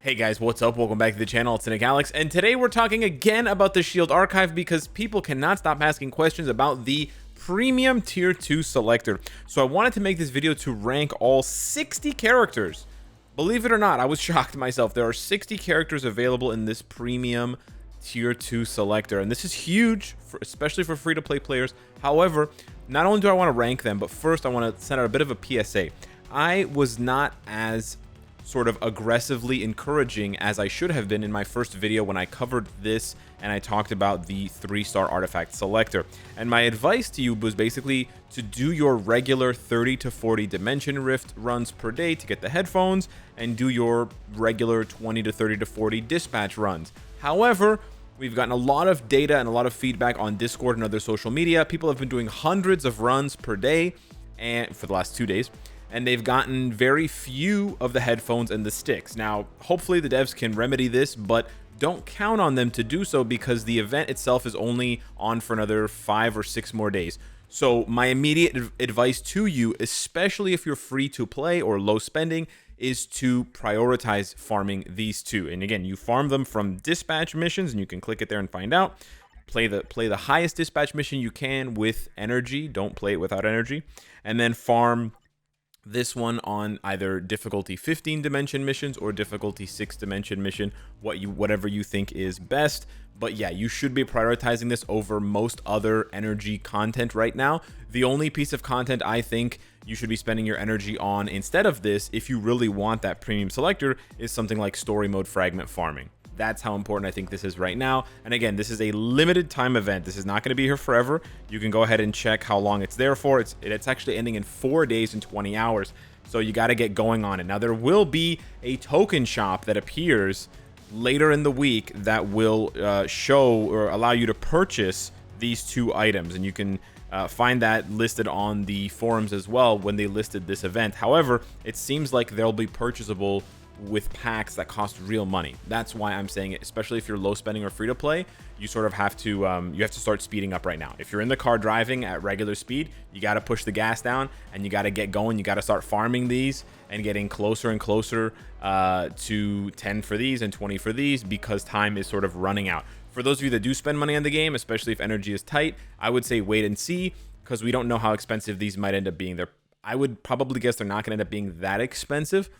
Hey guys, what's up? Welcome back to the channel. It's Cynicalex, and today we're talking again about the Shield Archive because people cannot stop asking questions about the premium tier 2 selector. So I wanted to make this video to rank all 60 characters. Believe it or not, I was shocked myself. There are 60 characters available in this premium tier 2 selector, and this is huge, especially for free-to-play players. However, not only do I want to rank them, but first I want to send out a bit of a PSA. I was not as sort of aggressively encouraging as I should have been in my first video when I covered this and I talked about the 3-star artifact selector. And my advice to you was basically to do your regular 30 to 40 dimension rift runs per day to get the headphones and do your regular 20 to 30 to 40 dispatch runs. However, we've gotten a lot of data and a lot of feedback on Discord and other social media. People have been doing hundreds of runs per day and for the last 2 days, and they've gotten very few of the headphones and the sticks. Now, hopefully the devs can remedy this, but don't count on them to do so because the event itself is only on for another 5 or 6 more days. So my immediate advice to you, especially if you're free to play or low spending, is to prioritize farming these two. And again, you farm them from dispatch missions, and you can click it there and find out. Play the highest dispatch mission you can with energy. Don't play it without energy. And then farm this one on either difficulty 15 dimension missions or difficulty 6 dimension mission, whatever you think is best. But yeah, you should be prioritizing this over most other energy content right now. The only piece of content I think you should be spending your energy on instead of this, if you really want that premium selector, is something like story mode fragment farming. That's how important I think this is right now. And again, this is a limited time event. This is not going to be here forever. You can go ahead and check how long it's there for. It's actually ending in 4 days and 20 hours. So you got to get going on it. Now, there will be a token shop that appears later in the week that will show or allow you to purchase these two items. And you can find that listed on the forums as well when they listed this event. However, it seems like they'll be purchasable with packs that cost real money. That's why I'm saying it, especially if you're low spending or free to play, you sort of have to start speeding up right now. If you're in the car driving at regular speed, you got to push the gas down and you got to get going. You got to start farming these and getting closer and closer to 10 for these and 20 for these because time is sort of running out. For those of you that do spend money on the game, especially if energy is tight, I would say wait and see because we don't know how expensive these might end up being. I would probably guess they're not going to end up being that expensive,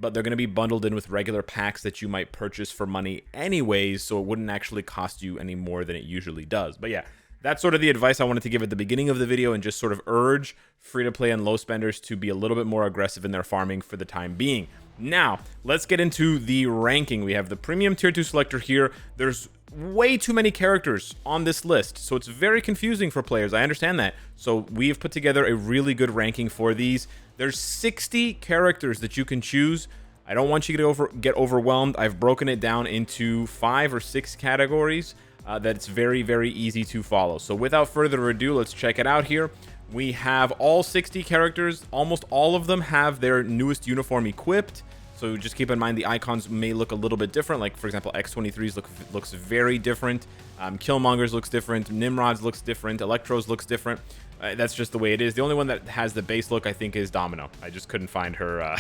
but they're going to be bundled in with regular packs that you might purchase for money anyways, so it wouldn't actually cost you any more than it usually does. But yeah, that's sort of the advice I wanted to give at the beginning of the video and just sort of urge free-to-play and low spenders to be a little bit more aggressive in their farming for the time being. Now, let's get into the ranking. We have the premium tier 2 selector here. There's way too many characters on this list, so it's very confusing for players. I understand that. So we've put together a really good ranking for these. There's 60 characters that you can choose. I don't want you to get overwhelmed. I've broken it down into 5 or 6 categories that it's very, very easy to follow. So without further ado, let's check it out here. We have all 60 characters. Almost all of them have their newest uniform equipped. So just keep in mind the icons may look a little bit different. Like, for example, X23's looks very different. Killmonger's looks different. Nimrod's looks different. Electro's looks different. That's just the way it is. The only one that has the base look, I think, is Domino. I just couldn't find her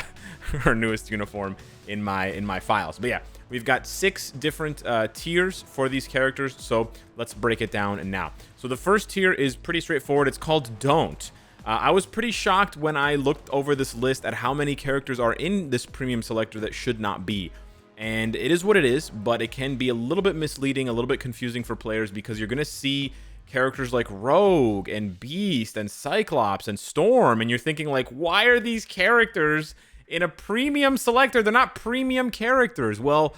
her newest uniform in my files. But yeah, we've got 6 different tiers for these characters. So let's break it down now. So the first tier is pretty straightforward. It's called Don't. I was pretty shocked when I looked over this list at how many characters are in this premium selector that should not be. And it is what it is, but it can be a little bit misleading, a little bit confusing for players because you're going to see characters like Rogue and Beast and Cyclops and Storm, and you're thinking like, why are these characters in a premium selector? They're not premium characters. Well,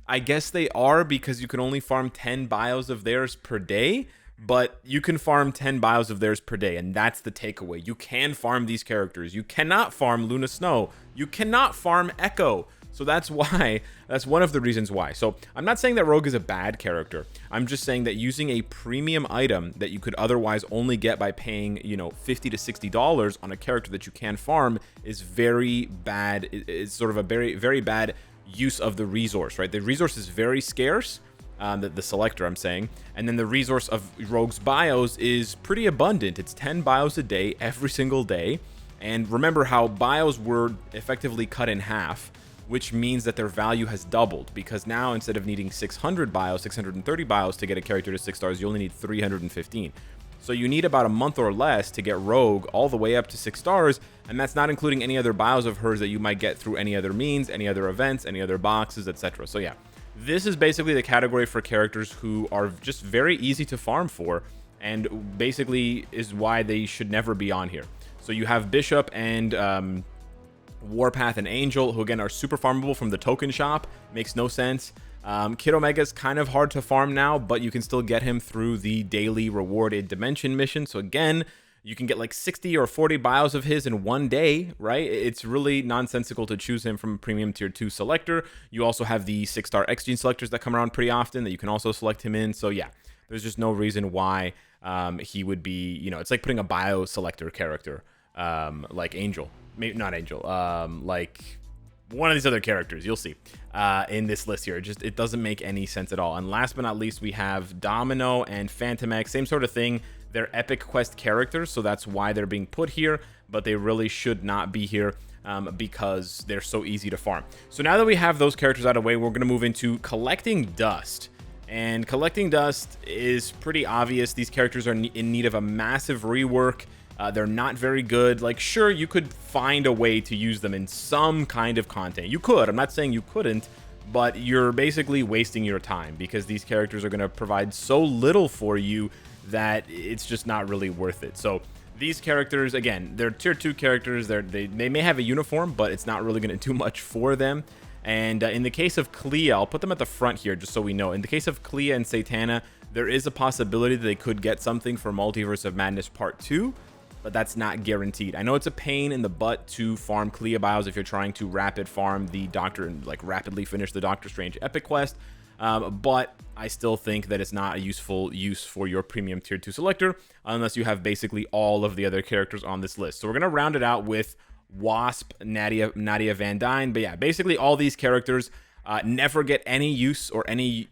I guess they are because you can only farm 10 bios of theirs per day. But you can farm 10 bios of theirs per day, and that's the takeaway. You can farm these characters. You cannot farm Luna Snow. You cannot farm Echo. So that's one of the reasons why. So I'm not saying that Rogue is a bad character. I'm just saying that using a premium item that you could otherwise only get by paying, $50 to $60 on a character that you can farm is very bad. It's sort of a very, very bad use of the resource, right? The resource is very scarce. The selector, I'm saying, and then the resource of Rogue's bios is pretty abundant. It's 10 bios a day, every single day. And remember how bios were effectively cut in half which means that their value has doubled, because now instead of needing 600 bios, 630 bios to get a character to 6 stars, you only need 315. So you need about a month or less to get Rogue all the way up to 6 stars, and that's not including any other bios of hers that you might get through any other means, any other events, any other boxes, etc. So yeah, this is basically the category for characters who are just very easy to farm for, and basically is why they should never be on here. So you have Bishop and Warpath and Angel, who again are super farmable from the token shop. Makes no sense. Kid Omega is kind of hard to farm now, but you can still get him through the daily rewarded dimension mission. So again, you can get like 60 or 40 bios of his in one day, right? It's really nonsensical to choose him from a premium tier 2 selector. You also have the 6-star X-Gene selectors that come around pretty often that you can also select him in. So yeah, there's just no reason why he would be, you know, it's like putting a bio selector character like Angel. Maybe not Angel, like one of these other characters, you'll see in this list here. It doesn't make any sense at all. And last but not least, we have Domino and Fantomex. Same sort of thing. They're epic quest characters, so that's why they're being put here, but they really should not be here because they're so easy to farm. So now that we have those characters out of the way, we're going to move into collecting dust. And collecting dust is pretty obvious. These characters are in need of a massive rework. They're not very good. Like, sure, you could find a way to use them in some kind of content. You could. I'm not saying you couldn't, but you're basically wasting your time because these characters are going to provide so little for you that it's just not really worth it. So these characters, again, they're tier 2 characters. They may have a uniform, but it's not really going to do much for them. And in the case of Clea, I'll put them at the front here just so we know. In the case of Clea and Satana, there is a possibility that they could get something for Multiverse of Madness Part 2, but that's not guaranteed. I know it's a pain in the butt to farm Clea bios if you're trying to rapid farm the Doctor and like rapidly finish the Doctor Strange epic quest, but I still think that it's not a useful use for your premium tier 2 selector unless you have basically all of the other characters on this list. So we're going to round it out with Wasp, Nadia Van Dyne, but yeah, basically all these characters never get any use or any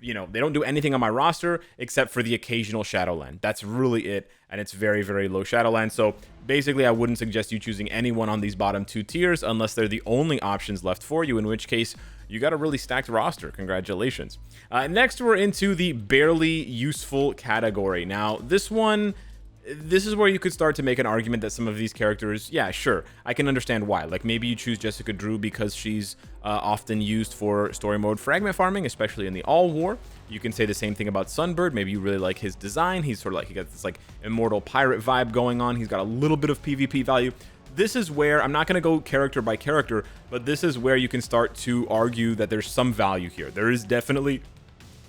you know, they don't do anything on my roster except for the occasional Shadowland. That's really it, and it's very, very low Shadowland. So basically, I wouldn't suggest you choosing anyone on these bottom 2 tiers unless they're the only options left for you, in which case you got a really stacked roster. Congratulations. Next, we're into the barely useful category. Now, this is where you could start to make an argument that some of these characters, yeah, sure, I can understand why. Like, maybe you choose Jessica Drew because she's often used for story mode fragment farming, especially in the All War. You can say the same thing about Sunbird. Maybe you really like his design. He's sort of like, he got this like immortal pirate vibe going on. He's got a little bit of PvP value. This is where, I'm not going to go character by character, but this is where you can start to argue that there's some value here. There is definitely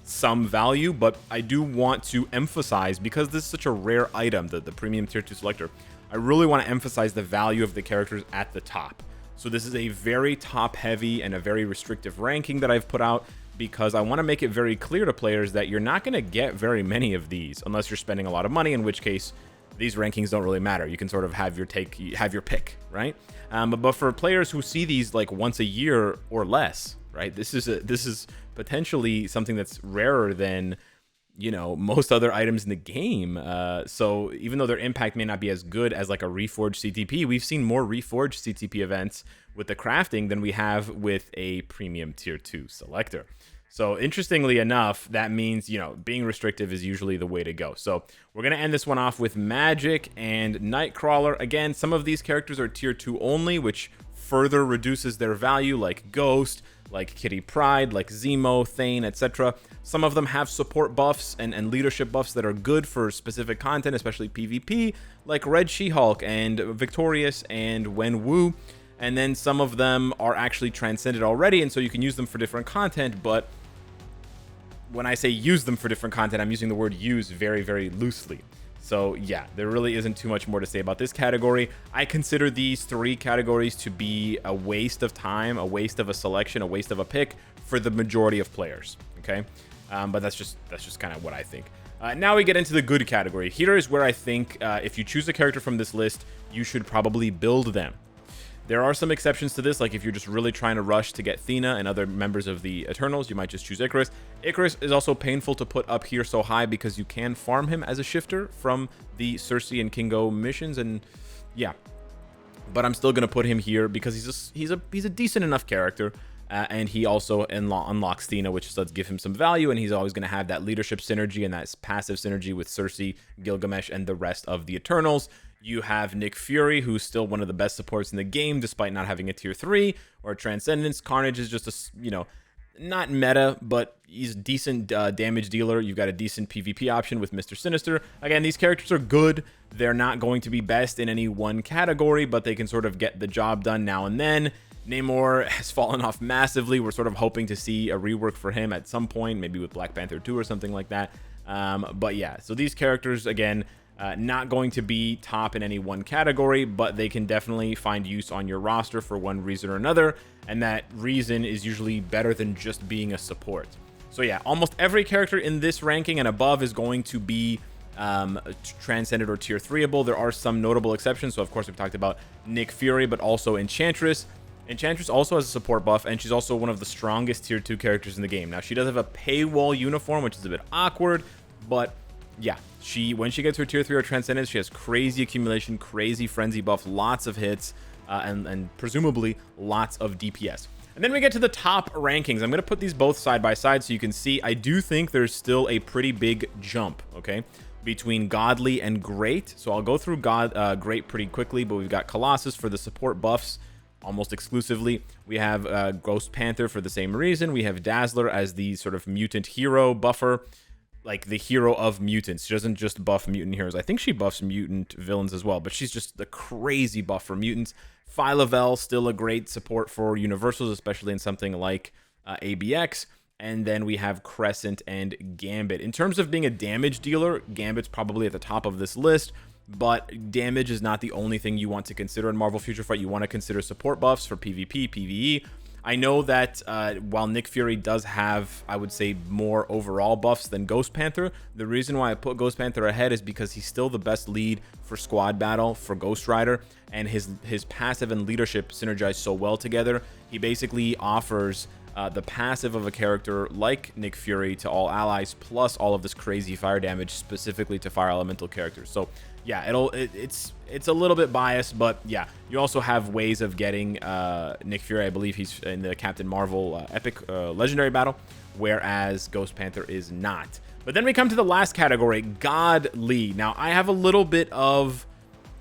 some value, but I do want to emphasize, because this is such a rare item, the premium tier 2 selector, I really want to emphasize the value of the characters at the top. So this is a very top heavy and a very restrictive ranking that I've put out, because I want to make it very clear to players that you're not going to get very many of these unless you're spending a lot of money, in which case these rankings don't really matter. You can sort of have your pick, right? But for players who see these like once a year or less, right? This is potentially something that's rarer than, you know, most other items in the game. So even though their impact may not be as good as like a Reforged CTP, we've seen more Reforged CTP events with the crafting than we have with a premium tier 2 selector. So interestingly enough, that means, you know, being restrictive is usually the way to go. So we're going to end this one off with Magic and Nightcrawler. Again, some of these characters are tier 2 only, which further reduces their value, like Ghost, like Kitty Pryde, like Zemo, Thane, etc. Some of them have support buffs and leadership buffs that are good for specific content, especially PvP, like Red She-Hulk and Victorious and Wen Wu. And then some of them are actually transcended already, and so you can use them for different content, but when I say use them for different content, I'm using the word use very, very loosely. So yeah, there really isn't too much more to say about this category. I consider these 3 categories to be a waste of time, a waste of a selection, a waste of a pick for the majority of players, okay? But that's just kind of what I think. Now we get into the good category. Here is where I think if you choose a character from this list, you should probably build them. There are some exceptions to this, like if you're just really trying to rush to get Thena and other members of the Eternals, you might just choose Icarus. Icarus is also painful to put up here so high because you can farm him as a shifter from the Cersei and Kingo missions, and yeah. but I'm still going to put him here because he's a decent enough character. And he also unlocks Thena, which does give him some value, and he's always going to have that leadership synergy and that passive synergy with Cersei, Gilgamesh, and the rest of the Eternals. You have Nick Fury, who's still one of the best supports in the game, despite not having a tier 3 or a Transcendence. Carnage is just a, not meta, but he's a decent damage dealer. You've got a decent PvP option with Mr. Sinister. Again, these characters are good. They're not going to be best in any one category, but they can sort of get the job done now and then. Namor has fallen off massively. We're sort of hoping to see a rework for him at some point, maybe with Black Panther 2 or something like that. But yeah, so these characters, again, not going to be top in any one category, but they can definitely find use on your roster for one reason or another, and that reason is usually better than just being a support. So yeah, almost every character in this ranking and above is going to be Transcended or tier 3able. There are some notable exceptions. So of course we've talked about Nick Fury, but also Enchantress. Enchantress also has a support buff, and she's also one of the strongest tier 2 characters in the game. Now, she does have a paywall uniform, which is a bit awkward, but yeah, when she gets her tier 3 or Transcendence, she has crazy accumulation, crazy frenzy buff, lots of hits, and presumably lots of DPS. And then we get to the top rankings. I'm going to put these both side by side so you can see. I do think there's still a pretty big jump, okay, between Godly and Great. So I'll go through Great pretty quickly, but we've got Colossus for the support buffs, almost exclusively. We have Ghost Panther for the same reason. We have Dazzler as the sort of mutant hero buffer, like the hero of mutants. She doesn't just buff mutant heroes. I think she buffs mutant villains as well, but she's just the crazy buff for mutants. Phyla-Vell, still a great support for Universals, especially in something like ABX. And then we have Crescent and Gambit. In terms of being a damage dealer, Gambit's probably at the top of this list. But damage is not the only thing you want to consider in Marvel Future Fight. You want to consider support buffs for PvP, PvE. I know that while Nick Fury does have, I would say, more overall buffs than Ghost Panther, the reason why I put Ghost Panther ahead is because he's still the best lead for squad battle for Ghost Rider, and his passive and leadership synergize so well together. He basically offers the passive of a character like Nick Fury to all allies, plus all of this crazy fire damage specifically to fire elemental characters. So yeah, it's a little bit biased, but yeah, you also have ways of getting Nick Fury. I believe he's in the Captain Marvel epic legendary battle, whereas Ghost Panther is not. But then we come to the last category, Godly. Now I have a little bit of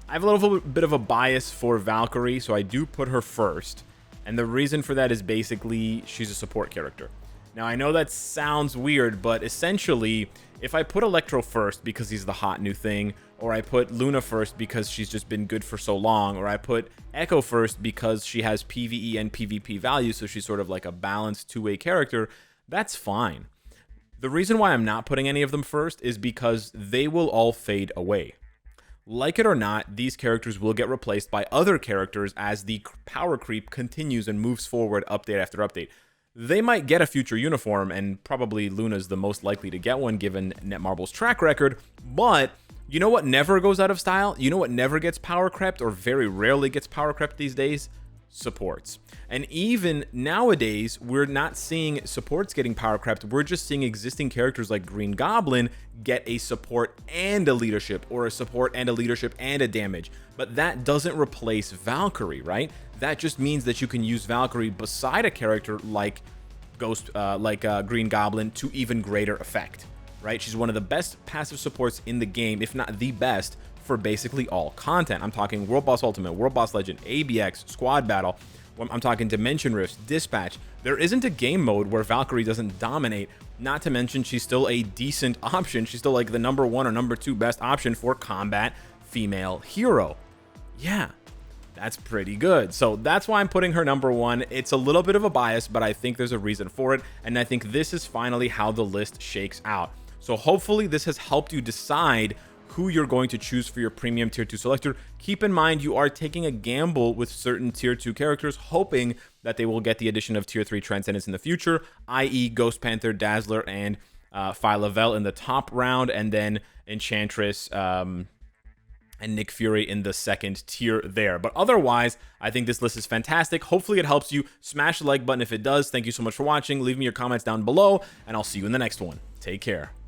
a bias for Valkyrie, so I do put her first. And the reason for that is basically she's a support character. Now, I know that sounds weird, but essentially, if I put Electro first because he's the hot new thing, or I put Luna first because she's just been good for so long, or I put Echo first because she has PvE and PvP value, so she's sort of like a balanced two-way character, that's fine. The reason why I'm not putting any of them first is because they will all fade away. Like it or not, these characters will get replaced by other characters as the power creep continues and moves forward update after update. They might get a future uniform, and probably Luna's the most likely to get one given Netmarble's track record, but you know what never goes out of style? You know what never gets power crept, or very rarely gets power crept these days? Supports. And even nowadays, we're not seeing supports getting power crept. We're just seeing existing characters like Green Goblin get a support and a leadership, or a support and a leadership and a damage. But that doesn't replace Valkyrie, right? That just means that you can use Valkyrie beside a character like Green Goblin to even greater effect, right? She's one of the best passive supports in the game, if not the best, for basically all content. I'm talking World Boss Ultimate, World Boss Legend, ABX, Squad Battle. I'm talking Dimension Rifts, Dispatch. There isn't a game mode where Valkyrie doesn't dominate, not to mention she's still a decent option. She's still like the #1 or #2 best option for combat female hero. Yeah, that's pretty good. So that's why I'm putting her #1. It's a little bit of a bias, but I think there's a reason for it, and I think this is finally how the list shakes out. So hopefully this has helped you decide who you're going to choose for your premium tier 2 selector. Keep in mind you are taking a gamble with certain tier 2 characters, hoping that they will get the addition of tier 3 Transcendence in the future, i.e. Ghost Panther, Dazzler, and Phyla-Vell in the top round, and then Enchantress and Nick Fury in the second tier there. But otherwise, I think this list is fantastic. Hopefully it helps you. Smash the like button if it does. Thank you so much for watching. Leave me your comments down below, and I'll see you in the next one. Take care.